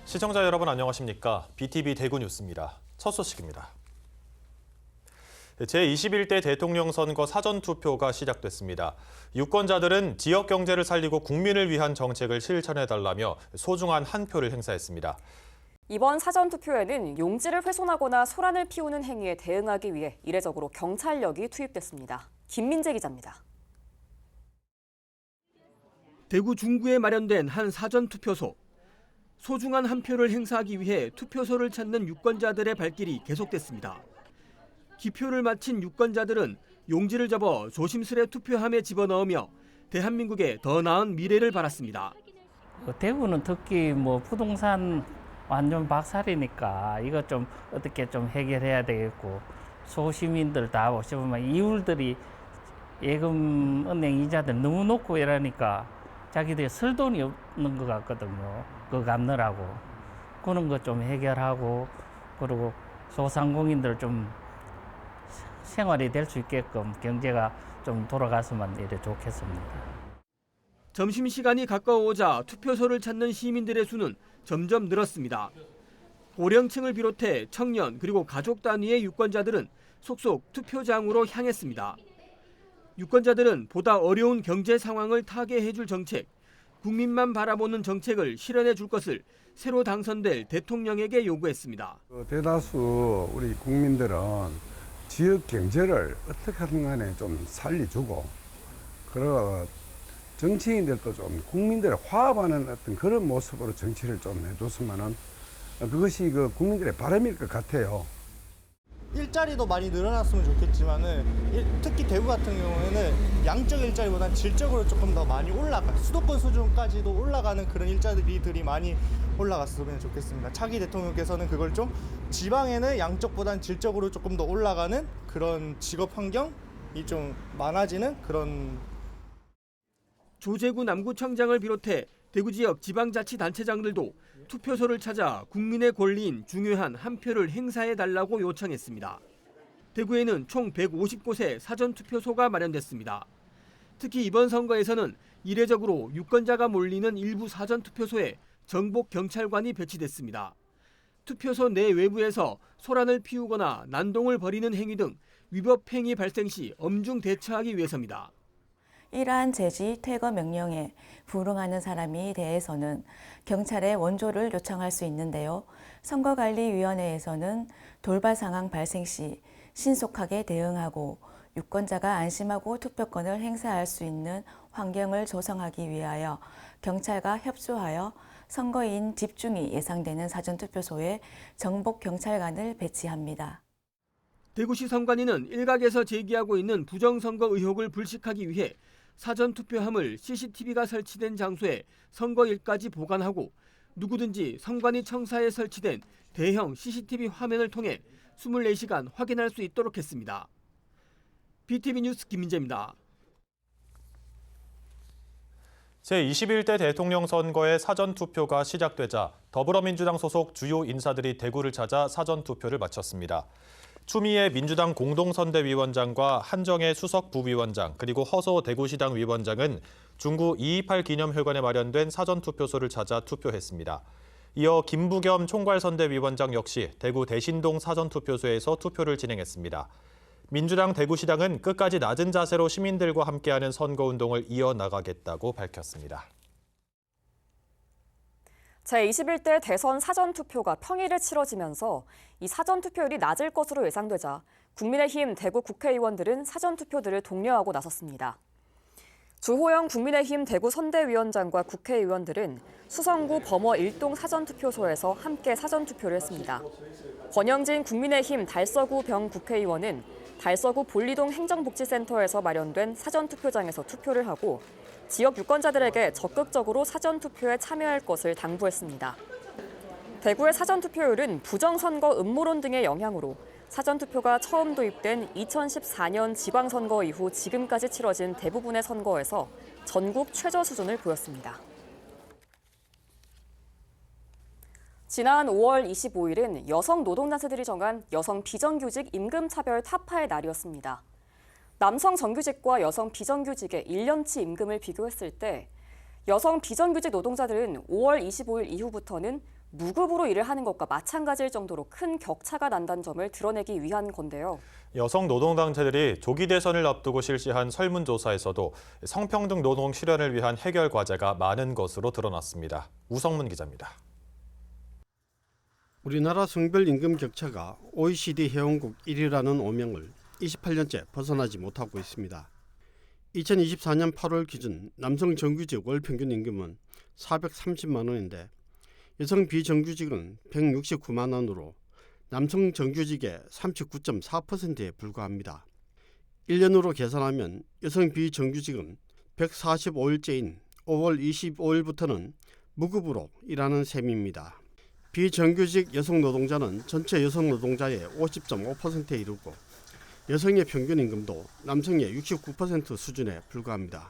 시청자 여러분 안녕하십니까? BTV 대구 뉴스입니다. 첫 소식입니다. 제21대 대통령 선거 사전투표가 시작됐습니다. 유권자들은 지역 경제를 살리고 국민을 위한 정책을 실천해달라며 소중한 한 표를 행사했습니다. 이번 사전투표에는 용지를 훼손하거나 소란을 피우는 행위에 대응하기 위해 이례적으로 경찰력이 투입됐습니다. 김민재 기자입니다. 대구 중구에 마련된 한 사전투표소. 소중한 한 표를 행사하기 위해 투표소를 찾는 유권자들의 발길이 계속됐습니다. 기표를 마친 유권자들은 용지를 접어 조심스레 투표함에 집어넣으며 대한민국의 더 나은 미래를 바랐습니다. 대구는 특히 부동산 완전 박살이니까 이거 좀 어떻게 좀 해결해야 되겠고, 소시민들 다 보시면 이율들이 예금 은행 이자들 너무 높고 이러니까 자기들이 쓸 돈이 없는 것 같거든요. 그거 갚느라고. 그런 거 좀 해결하고, 그리고 소상공인들 좀 생활이 될 수 있게끔 경제가 좀 돌아갔으면 이래 좋겠습니다. 점심시간이 가까워오자 투표소를 찾는 시민들의 수는 점점 늘었습니다. 고령층을 비롯해 청년 그리고 가족 단위의 유권자들은 속속 투표장으로 향했습니다. 유권자들은 보다 어려운 경제 상황을 타개해줄 정책, 국민만 바라보는 정책을 실현해 줄 것을 새로 당선될 대통령에게 요구했습니다. 대다수 우리 국민들은 지역 경제를 어떻게든 간에 좀 살려주고, 그리고 정치인들도 좀 국민들을 화합하는 어떤 그런 모습으로 정치를 좀 해줬으면은 그것이 국민들의 바람일 것 같아요. 일자리도 많이 늘어났으면 좋겠지만은 특히 대구 같은 경우에는 양적 일자리보다는 질적으로 조금 더 많이 수도권 수준까지도 올라가는 그런 일자리들이 많이 올라갔으면 좋겠습니다. 차기 대통령께서는 그걸 좀 지방에는 양적보다는 질적으로 조금 더 올라가는 그런 직업 환경이 좀 많아지는 그런. 조재구 남구청장을 비롯해 대구 지역 지방자치단체장들도 투표소를 찾아 국민의 권리인 중요한 한 표를 행사해달라고 요청했습니다. 대구에는 총 150곳의 사전투표소가 마련됐습니다. 특히 이번 선거에서는 이례적으로 유권자가 몰리는 일부 사전투표소에 정복 경찰관이 배치됐습니다. 투표소 내 외부에서 소란을 피우거나 난동을 벌이는 행위 등 위법 행위 발생 시 엄중 대처하기 위해서입니다. 이러한 제지 퇴거 명령에 불응하는 사람에 대해서는 경찰에 원조를 요청할 수 있는데요. 선거관리위원회에서는 돌발 상황 발생 시 신속하게 대응하고 유권자가 안심하고 투표권을 행사할 수 있는 환경을 조성하기 위하여 경찰과 협조하여 선거인 집중이 예상되는 사전투표소에 정복 경찰관을 배치합니다. 대구시 선관위는 일각에서 제기하고 있는 부정선거 의혹을 불식하기 위해 사전투표함을 CCTV가 설치된 장소에 선거일까지 보관하고 누구든지 선관위 청사에 설치된 대형 CCTV 화면을 통해 24시간 확인할 수 있도록 했습니다. BTV 뉴스 김민재입니다. 제21대 대통령 선거의 사전투표가 시작되자 더불어민주당 소속 주요 인사들이 대구를 찾아 사전투표를 마쳤습니다. 추미애 민주당 공동선대위원장과 한정혜 수석 부위원장 그리고 허소 대구시당 위원장은 중구 228 기념회관에 마련된 사전투표소를 찾아 투표했습니다. 이어 김부겸 총괄선대위원장 역시 대구 대신동 사전투표소에서 투표를 진행했습니다. 민주당 대구시당은 끝까지 낮은 자세로 시민들과 함께하는 선거운동을 이어나가겠다고 밝혔습니다. 제21대 대선 사전투표가 평일에 치러지면서 이 사전투표율이 낮을 것으로 예상되자 국민의힘 대구 국회의원들은 사전투표들을 독려하고 나섰습니다. 주호영 국민의힘 대구 선대위원장과 국회의원들은 수성구 범어 1동 사전투표소에서 함께 사전투표를 했습니다. 권영진 국민의힘 달서구 병 국회의원은 달서구 볼리동 행정복지센터에서 마련된 사전투표장에서 투표를 하고 지역 유권자들에게 적극적으로 사전투표에 참여할 것을 당부했습니다. 대구의 사전투표율은 부정선거 음모론 등의 영향으로 사전투표가 처음 도입된 2014년 지방선거 이후 지금까지 치러진 대부분의 선거에서 전국 최저 수준을 보였습니다. 지난 5월 25일은 여성 노동단체들이 정한 여성 비정규직 임금차별 타파의 날이었습니다. 남성 정규직과 여성 비정규직의 1년치 임금을 비교했을 때 여성 비정규직 노동자들은 5월 25일 이후부터는 무급으로 일을 하는 것과 마찬가지일 정도로 큰 격차가 난다는 점을 드러내기 위한 건데요. 여성 노동단체들이 조기 대선을 앞두고 실시한 설문조사에서도 성평등 노동 실현을 위한 해결 과제가 많은 것으로 드러났습니다. 우성문 기자입니다. 우리나라 성별 임금 격차가 OECD 회원국 1위라는 오명을 28년째 벗어나지 못하고 있습니다. 2024년 8월 기준 남성 정규직 월 평균 임금은 430만 원인데 여성 비정규직은 169만 원으로 남성 정규직의 39.4%에 불과합니다. 1년으로 계산하면 여성 비정규직은 145일째인 5월 25일부터는 무급으로 일하는 셈입니다. 비정규직 여성 노동자는 전체 여성 노동자의 50.5%에 이르고 여성의 평균 임금도 남성의 69% 수준에 불과합니다.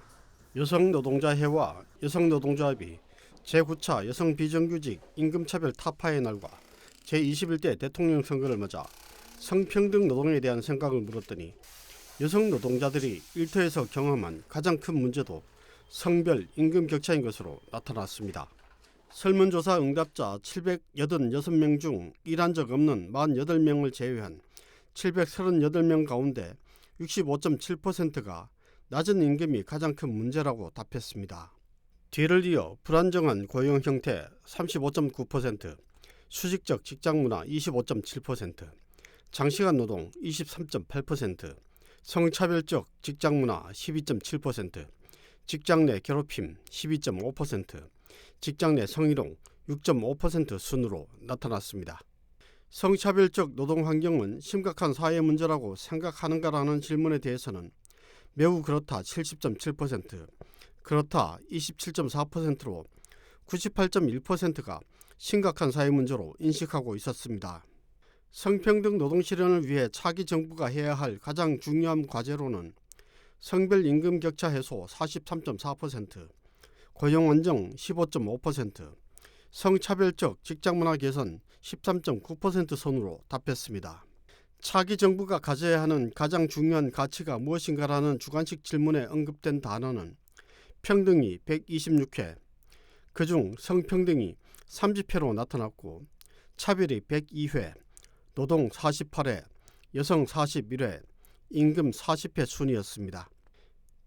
여성노동자회와 여성노동조합이 제9차 여성 비정규직 임금차별 타파의 날과 제21대 대통령 선거를 맞아 성평등 노동에 대한 생각을 물었더니 여성 노동자들이 일터에서 경험한 가장 큰 문제도 성별 임금 격차인 것으로 나타났습니다. 설문조사 응답자 786명 중 일한 적 없는 48명을 제외한 738명 가운데 65.7%가 낮은 임금이 가장 큰 문제라고 답했습니다. 뒤를 이어 불안정한 고용 형태 35.9%, 수직적 직장 문화 25.7%, 장시간 노동 23.8%, 성차별적 직장 문화 12.7%, 직장 내 괴롭힘 12.5%, 직장 내 성희롱 6.5% 순으로 나타났습니다. 성차별적 노동 환경은 심각한 사회 문제라고 생각하는가라는 질문에 대해서는 매우 그렇다 70.7%, 그렇다 27.4%로 98.1%가 심각한 사회 문제로 인식하고 있었습니다. 성평등 노동 실현을 위해 차기 정부가 해야 할 가장 중요한 과제로는 성별 임금 격차 해소 43.4%, 고용 안정 15.5%, 성차별적 직장 문화 개선 13.9% 선으로 답했습니다. 차기 정부가 가져야 하는 가장 중요한 가치가 무엇인가라는 주관식 질문에 언급된 단어는 평등이 126회, 그중 성평등이 30회로 나타났고 차별이 102회, 노동 48회, 여성 41회, 임금 40회 순이었습니다.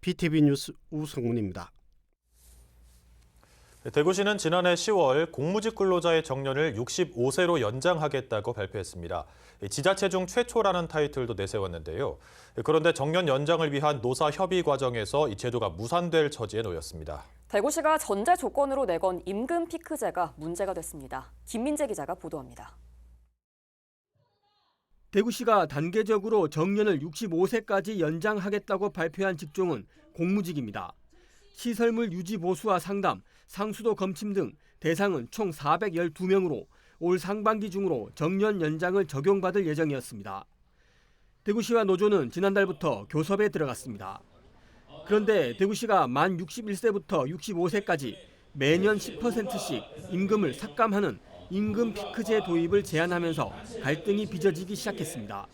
BTV 뉴스 우성문입니다. 대구시는 지난해 10월 공무직 근로자의 정년을 65세로 연장하겠다고 발표했습니다. 지자체 중 최초라는 타이틀도 내세웠는데요. 그런데 정년 연장을 위한 노사 협의 과정에서 이 제도가 무산될 처지에 놓였습니다. 대구시가 전제 조건으로 내건 임금 피크제가 문제가 됐습니다. 김민재 기자가 보도합니다. 대구시가 단계적으로 정년을 65세까지 연장하겠다고 발표한 직종은 공무직입니다. 시설물 유지 보수와 상담, 상수도 검침 등 대상은 총 412명으로 올 상반기 중으로 정년 연장을 적용받을 예정이었습니다. 대구시와 노조는 지난달부터 교섭에 들어갔습니다. 그런데 대구시가 만 61세부터 65세까지 매년 10%씩 임금을 삭감하는 임금 피크제 도입을 제안하면서 갈등이 빚어지기 시작했습니다.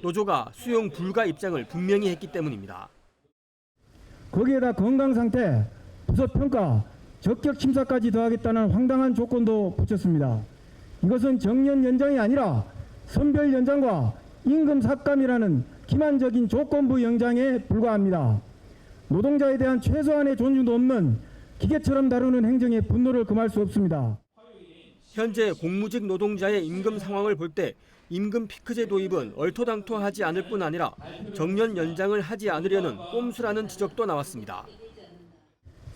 노조가 수용 불가 입장을 분명히 했기 때문입니다. 거기에다 건강상태, 부서평가, 적격 심사까지 더하겠다는 황당한 조건도 붙였습니다. 이것은 정년 연장이 아니라 선별 연장과 임금 삭감이라는 기만적인 조건부 연장에 불과합니다. 노동자에 대한 최소한의 존중도 없는 기계처럼 다루는 행정에 분노를 금할 수 없습니다. 현재 공무직 노동자의 임금 상황을 볼 때 임금 피크제 도입은 얼토당토하지 않을 뿐 아니라 정년 연장을 하지 않으려는 꼼수라는 지적도 나왔습니다.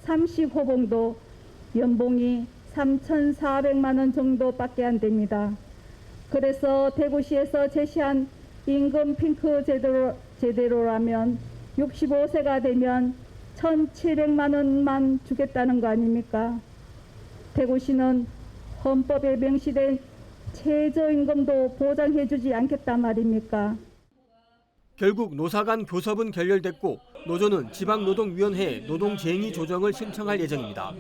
30호봉도 연봉이 3,400만 원 정도밖에 안 됩니다. 그래서 대구시에서 제시한 임금 피크 제대로라면 65세가 되면 1,700만 원만 주겠다는 거 아닙니까? 대구시는 헌법에 명시된 최저임금도 보장해주지 않겠단 말입니까? 결국 노사 간 교섭은 결렬됐고 노조는 지방노동위원회에 노동쟁의 조정을 신청할 예정입니다.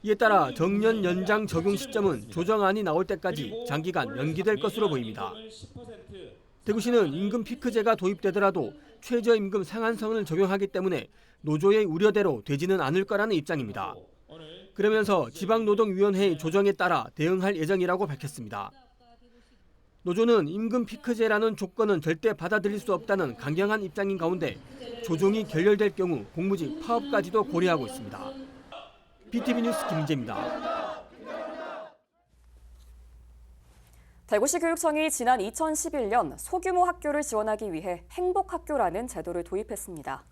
이에 따라 정년 연장 적용 시점은 조정안이 나올 때까지 장기간 연기될 것으로 보입니다. 대구시는 임금 피크제가 도입되더라도 최저임금 상한선을 적용하기 때문에 노조의 우려대로 되지는 않을 거라는 입장입니다. 그러면서 지방노동위원회의 조정에 따라 대응할 예정이라고 밝혔습니다. 노조는 임금 피크제라는 조건은 절대 받아들일 수 없다는 강경한 입장인 가운데 조정이 결렬될 경우 공무직 파업까지도 고려하고 있습니다. BTV 뉴스 김재입니다. 대구시 교육청이 지난 2011년 소규모 학교를 지원하기 위해 행복학교라는 제도를 도입했습니다.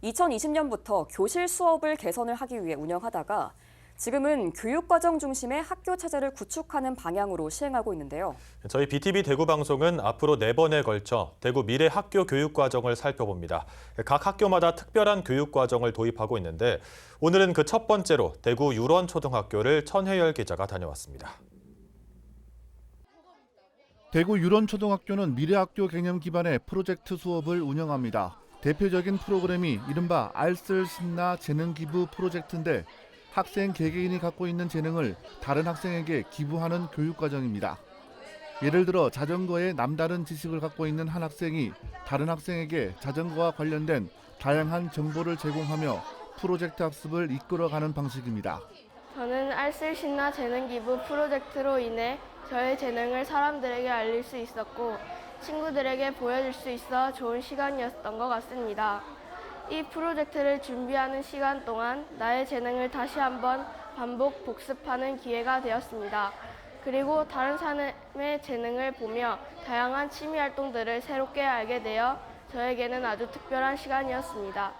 2020년부터 교실 수업을 개선을 하기 위해 운영하다가 지금은 교육과정 중심의 학교 체제를 구축하는 방향으로 시행하고 있는데요. 저희 BTV 대구 방송은 앞으로 4번에 걸쳐 대구 미래 학교 교육과정을 살펴봅니다. 각 학교마다 특별한 교육과정을 도입하고 있는데 오늘은 그 첫 번째로 대구 유런초등학교를 천혜열 기자가 다녀왔습니다. 대구 유런초등학교는 미래학교 개념 기반의 프로젝트 수업을 운영합니다. 대표적인 프로그램이 이른바 알쓸 신나 재능 기부 프로젝트인데 학생 개개인이 갖고 있는 재능을 다른 학생에게 기부하는 교육과정입니다. 예를 들어 자전거에 남다른 지식을 갖고 있는 한 학생이 다른 학생에게 자전거와 관련된 다양한 정보를 제공하며 프로젝트 학습을 이끌어가는 방식입니다. 저는 알쓸 신나 재능 기부 프로젝트로 인해 저의 재능을 사람들에게 알릴 수 있었고 친구들에게 보여줄 수 있어 좋은 시간이었던 것 같습니다. 이 프로젝트를 준비하는 시간 동안 나의 재능을 다시 한번 반복 복습하는 기회가 되었습니다. 그리고 다른 사람의 재능을 보며 다양한 취미 활동들을 새롭게 알게 되어 저에게는 아주 특별한 시간이었습니다.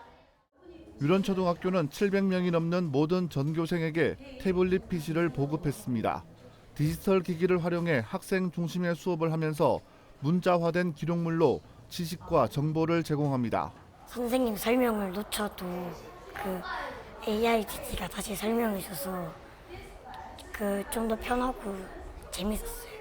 유런초등학교는 700명이 넘는 모든 전교생에게 태블릿 PC를 보급했습니다. 디지털 기기를 활용해 학생 중심의 수업을 하면서 문자화된 기록물로 지식과 정보를 제공합니다. 선생님 설명을 놓쳐도 그 AI GT가 다시 설명해줘서 좀 더 편하고 재밌었어요.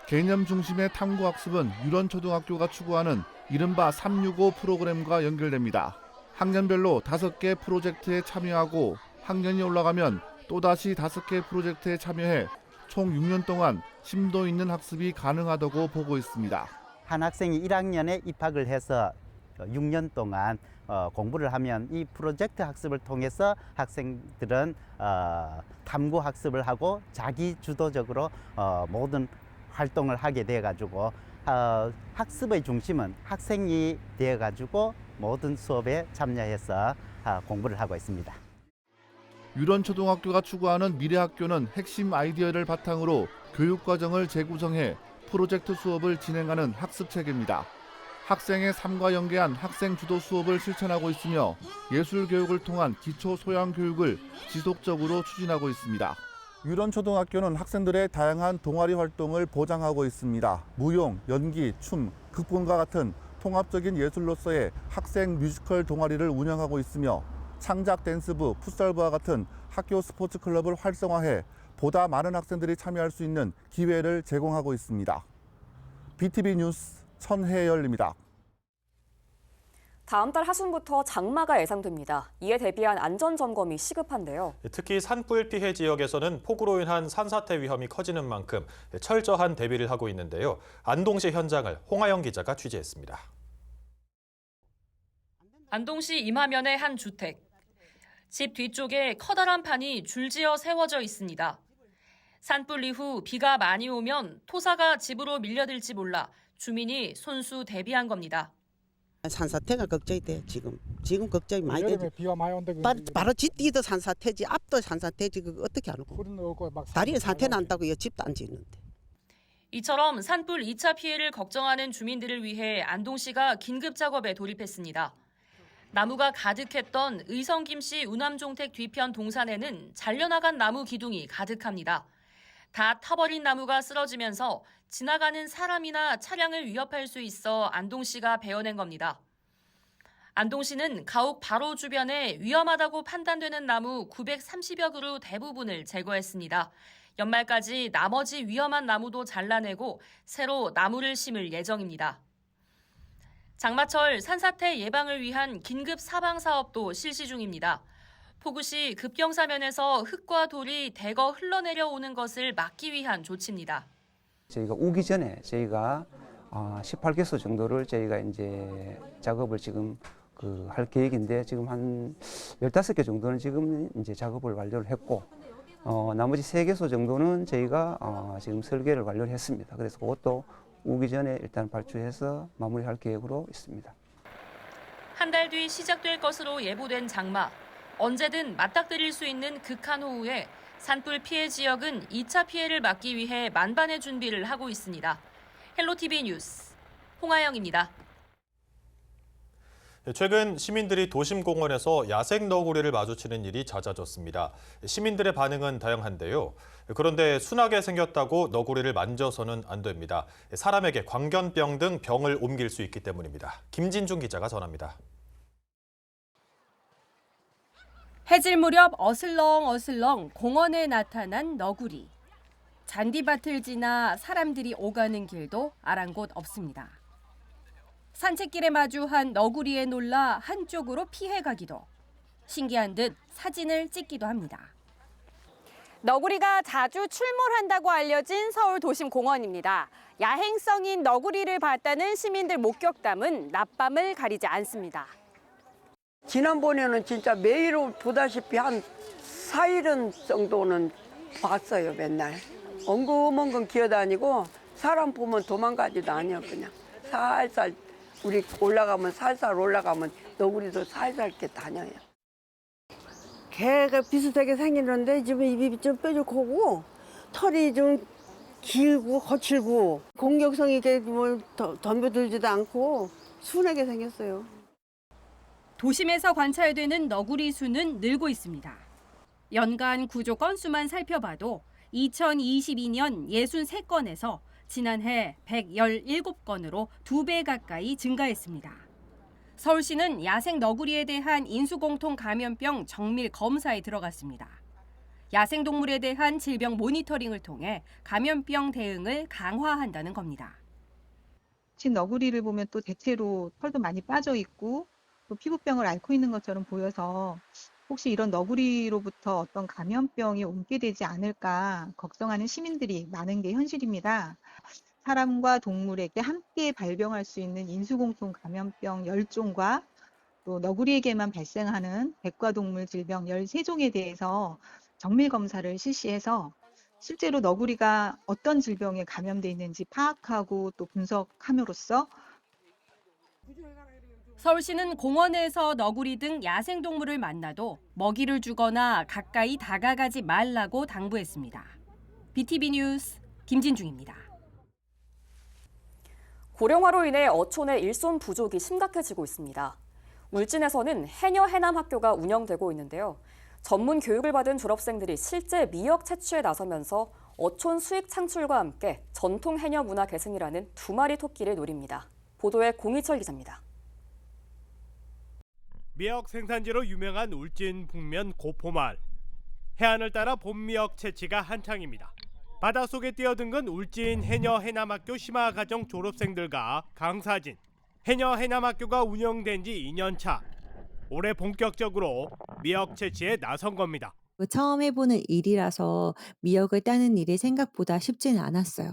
개념 중심의 탐구학습은 유런초등학교가 추구하는 이른바 365 프로그램과 연결됩니다. 학년별로 5개 프로젝트에 참여하고 학년이 올라가면 또다시 5개 프로젝트에 참여해 총 6년 동안 심도 있는 학습이 가능하다고 보고 있습니다. 한 학생이 1학년에 입학을 해서 6년 동안 공부를 하면 이 프로젝트 학습을 통해서 학생들은 탐구 학습을 하고 자기 주도적으로 모든 활동을 하게 돼가지고 학습의 중심은 학생이 되어가지고 모든 수업에 참여해서 공부를 하고 있습니다. 유런초등학교가 추구하는 미래학교는 핵심 아이디어를 바탕으로 교육과정을 재구성해 프로젝트 수업을 진행하는 학습체계입니다. 학생의 삶과 연계한 학생 주도 수업을 실천하고 있으며 예술교육을 통한 기초 소양 교육을 지속적으로 추진하고 있습니다. 유런초등학교는 학생들의 다양한 동아리 활동을 보장하고 있습니다. 무용, 연기, 춤, 극본과 같은 통합적인 예술로서의 학생 뮤지컬 동아리를 운영하고 있으며 창작 댄스부, 풋살부와 같은 학교 스포츠 클럽을 활성화해 보다 많은 학생들이 참여할 수 있는 기회를 제공하고 있습니다. BTV 뉴스 천혜열입니다. 다음 달 하순부터 장마가 예상됩니다. 이에 대비한 안전점검이 시급한데요. 특히 산불 피해 지역에서는 폭우로 인한 산사태 위험이 커지는 만큼 철저한 대비를 하고 있는데요. 안동시 현장을 홍하영 기자가 취재했습니다. 안동시 임하면의 한 주택. 집 뒤쪽에 커다란 판이 줄지어 세워져 있습니다. 산불 이후 비가 많이 오면 토사가 집으로 밀려들지 몰라 주민이 손수 대비한 겁니다. 산사태가 걱정이 돼. 지금 걱정이 많이 되지. 비가 많이 온다. 바로 집 뒤도 산사태지, 앞도 산사태지. 그거 어떻게 안 오고? 다리에 사태 난다고요. 집도 안 짓는데. 이처럼 산불 2차 피해를 걱정하는 주민들을 위해 안동시가 긴급 작업에 돌입했습니다. 나무가 가득했던 의성김씨 우남종택 뒤편 동산에는 잘려나간 나무 기둥이 가득합니다. 다 타버린 나무가 쓰러지면서 지나가는 사람이나 차량을 위협할 수 있어 안동시가 베어낸 겁니다. 안동시는 가옥 바로 주변에 위험하다고 판단되는 나무 930여 그루 대부분을 제거했습니다. 연말까지 나머지 위험한 나무도 잘라내고 새로 나무를 심을 예정입니다. 장마철 산사태 예방을 위한 긴급 사방 사업도 실시 중입니다. 폭우 시 급경사면에서 흙과 돌이 대거 흘러내려 오는 것을 막기 위한 조치입니다. 저희가 오기 전에 저희가 18개소 정도를 저희가 이제 작업을 지금 할 계획인데 지금 한 15개 정도는 지금 이제 작업을 완료를 했고 나머지 3개소 정도는 저희가 지금 설계를 완료를 했습니다. 그래서 그것도 오기 전에 일단 발주해서 마무리할 계획으로 있습니다. 한 달 뒤 시작될 것으로 예보된 장마. 언제든 맞닥뜨릴 수 있는 극한호우에 산불 피해 지역은 2차 피해를 막기 위해 만반의 준비를 하고 있습니다. 헬로티비 뉴스 홍아영입니다. 최근 시민들이 도심공원에서 야생 너구리를 마주치는 일이 잦아졌습니다. 시민들의 반응은 다양한데요. 그런데 순하게 생겼다고 너구리를 만져서는 안 됩니다. 사람에게 광견병 등 병을 옮길 수 있기 때문입니다. 김진중 기자가 전합니다. 해질 무렵 어슬렁어슬렁 공원에 나타난 너구리. 잔디밭을 지나 사람들이 오가는 길도 아랑곳 없습니다. 산책길에 마주한 너구리에 놀라 한쪽으로 피해가기도. 신기한 듯 사진을 찍기도 합니다. 너구리가 자주 출몰한다고 알려진 서울 도심공원입니다. 야행성인 너구리를 봤다는 시민들 목격담은 낮밤을 가리지 않습니다. 지난번에는 진짜 매일 보다시피 한 4일은 정도는 봤어요, 맨날. 엉금엉금 기어다니고 사람 보면 도망가지도 않아요, 그냥. 살살 우리 올라가면 살살 올라가면 너구리도 살살 이렇게 다녀요. 개가 비슷하게 생기는데 지금 입이 좀 뾰족하고 털이 좀 길고 거칠고 공격성이 이렇게 뭐 덤벼들지도 않고 순하게 생겼어요. 도심에서 관찰되는 너구리 수는 늘고 있습니다. 연간 구조 건수만 살펴봐도 2022년 63건에서 지난해 117건으로 2배 가까이 증가했습니다. 서울시는 야생 너구리에 대한 인수공통 감염병 정밀 검사에 들어갔습니다. 야생동물에 대한 질병 모니터링을 통해 감염병 대응을 강화한다는 겁니다. 지금 너구리를 보면 또 대체로 털도 많이 빠져 있고 또 피부병을 앓고 있는 것처럼 보여서 혹시 이런 너구리로부터 어떤 감염병이 옮게 되지 않을까 걱정하는 시민들이 많은 게 현실입니다. 사람과 동물에게 함께 발병할 수 있는 인수공통 감염병 10종과 또 너구리에게만 발생하는 백과동물 질병 13종에 대해서 정밀 검사를 실시해서 실제로 너구리가 어떤 질병에 감염돼 있는지 파악하고 또 분석함으로써 서울시는 공원에서 너구리 등 야생동물을 만나도 먹이를 주거나 가까이 다가가지 말라고 당부했습니다. BTV 뉴스 김진중입니다. 고령화로 인해 어촌의 일손 부족이 심각해지고 있습니다. 울진에서는 해녀 해남학교가 운영되고 있는데요. 전문 교육을 받은 졸업생들이 실제 미역 채취에 나서면서 어촌 수익 창출과 함께 전통 해녀 문화 계승이라는 2마리 토끼를 노립니다. 보도에 공희철 기자입니다. 미역 생산지로 유명한 울진 북면 고포마을. 해안을 따라 봄미역 채취가 한창입니다. 바닷속에 뛰어든 울진 해녀 해남학교 심화과정 졸업생들과 강사진. 해녀 해남학교가 운영된 지 2년 차. 올해 본격적으로 미역 채취에 나선 겁니다. 처음 해보는 일이라서 미역을 따는 일이 생각보다 쉽지는 않았어요.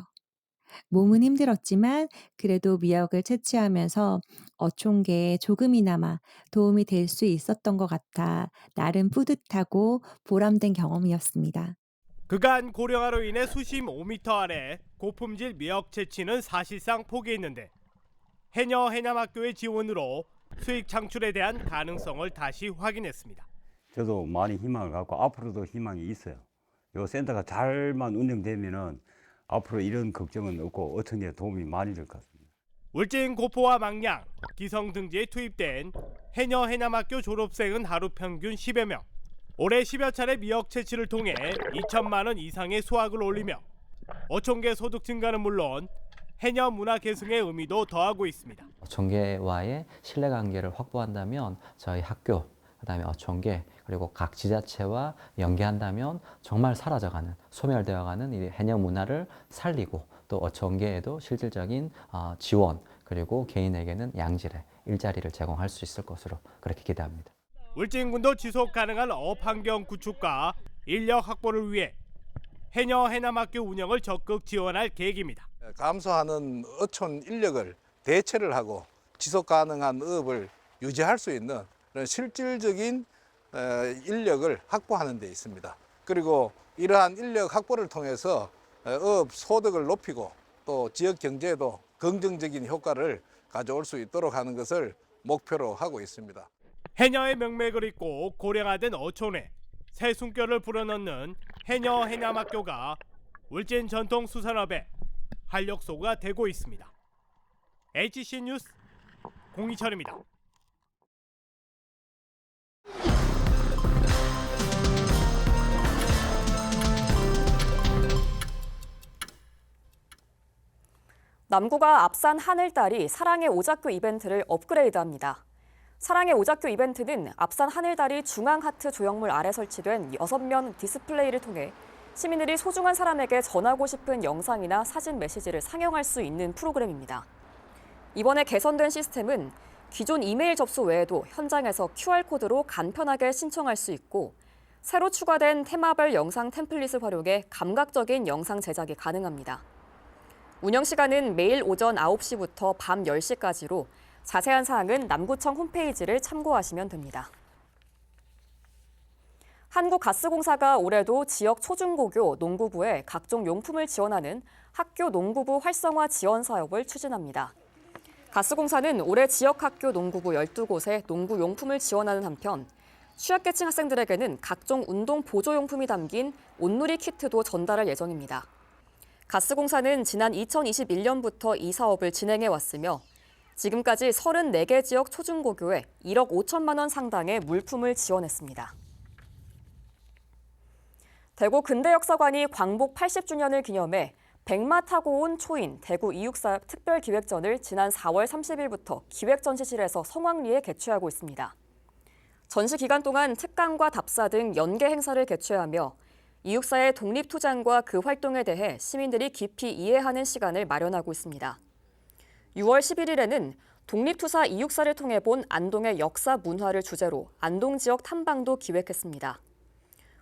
몸은 힘들었지만 그래도 미역을 채취하면서 어촌계에 조금이나마 도움이 될 수 있었던 것 같아 나름 뿌듯하고 보람된 경험이었습니다. 그간 고령화로 인해 수심 5m 아래 고품질 미역 채취는 사실상 포기했는데 해녀 해남학교의 지원으로 수익 창출에 대한 가능성을 다시 확인했습니다. 저도 많이 희망을 갖고 앞으로도 희망이 있어요. 이 센터가 잘만 운영되면은 앞으로 이런 걱정은 없고 어촌에 도움이 많이 될 것 같습니다. 울진 고포와 망양, 기성 등지에 투입된 해녀 해남학교 졸업생은 하루 평균 10여 명. 올해 10여 차례 미역 채취를 통해 2천만 원 이상의 수확을 올리며 어촌계 소득 증가는 물론 해녀 문화 계승의 의미도 더하고 있습니다. 어촌계와의 신뢰관계를 확보한다면 저희 학교, 그다음에 어촌계 그리고 각 지자체와 연계한다면 정말 사라져가는, 소멸되어가는 이 해녀 문화를 살리고 또 어촌계에도 실질적인 지원 그리고 개인에게는 양질의 일자리를 제공할 수 있을 것으로 그렇게 기대합니다. 울진군도 지속 가능한 어업 환경 구축과 인력 확보를 위해 해녀 해남학교 운영을 적극 지원할 계획입니다. 감소하는 어촌 인력을 대체를 하고 지속 가능한 어업을 유지할 수 있는 그런 실질적인 인력을 확보하는 데 있습니다. 그리고 이러한 인력 확보를 통해서 어업 소득을 높이고 또 지역 경제에도 긍정적인 효과를 가져올 수 있도록 하는 것을 목표로 하고 있습니다. 해녀의 명맥을 잇고 고령화된 어촌에 새 숨결을 불어넣는 해녀 해남학교가 울진 전통 수산업의 활력소가 되고 있습니다. HC 뉴스 공희철입니다. 남구가 앞산 하늘달이 사랑의 오작교 이벤트를 업그레이드합니다. 사랑의 오작교 이벤트는 앞산 하늘달이 중앙하트 조형물 아래 설치된 6면 디스플레이를 통해 시민들이 소중한 사람에게 전하고 싶은 영상이나 사진 메시지를 상영할 수 있는 프로그램입니다. 이번에 개선된 시스템은 기존 이메일 접수 외에도 현장에서 QR코드로 간편하게 신청할 수 있고 새로 추가된 테마별 영상 템플릿을 활용해 감각적인 영상 제작이 가능합니다. 운영 시간은 매일 오전 9시부터 밤 10시까지로 자세한 사항은 남구청 홈페이지를 참고하시면 됩니다. 한국가스공사가 올해도 지역 초중고교 농구부에 각종 용품을 지원하는 학교 농구부 활성화 지원 사업을 추진합니다. 가스공사는 올해 지역 학교 농구부 12곳에 농구 용품을 지원하는 한편 취약계층 학생들에게는 각종 운동 보조용품이 담긴 온누리 키트도 전달할 예정입니다. 가스공사는 지난 2021년부터 이 사업을 진행해 왔으며 지금까지 34개 지역 초중고교에 1억 5천만 원 상당의 물품을 지원했습니다. 대구 근대역사관이 광복 80주년을 기념해 백마 타고 온 초인 대구 이육사 특별기획전을 지난 4월 30일부터 기획전시실에서 성황리에 개최하고 있습니다. 전시 기간 동안 특강과 답사 등 연계 행사를 개최하며 이육사의 독립투쟁과 그 활동에 대해 시민들이 깊이 이해하는 시간을 마련하고 있습니다. 6월 11일에는 독립투사 이육사를 통해 본 안동의 역사 문화를 주제로 안동 지역 탐방도 기획했습니다.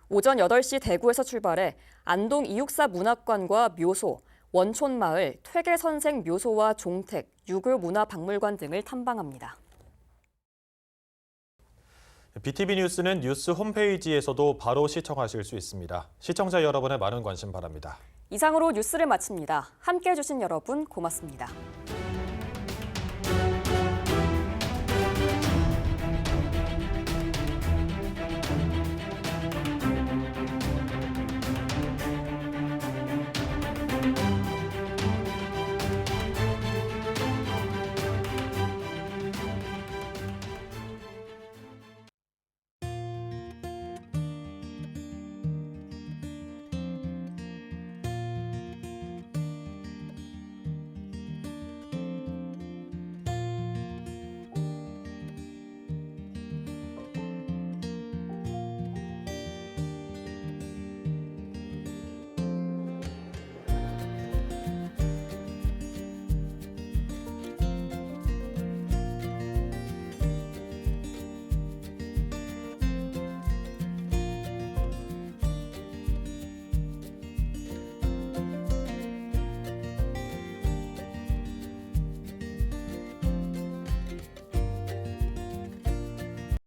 오전 8시 대구에서 출발해 안동 이육사 문학관과 묘소, 원촌마을, 퇴계선생 묘소와 종택, 유교 문화박물관 등을 탐방합니다. BTV 뉴스는 뉴스 홈페이지에서도 바로 시청하실 수 있습니다. 시청자 여러분의 많은 관심 바랍니다. 이상으로 뉴스를 마칩니다. 함께해 주신 여러분 고맙습니다.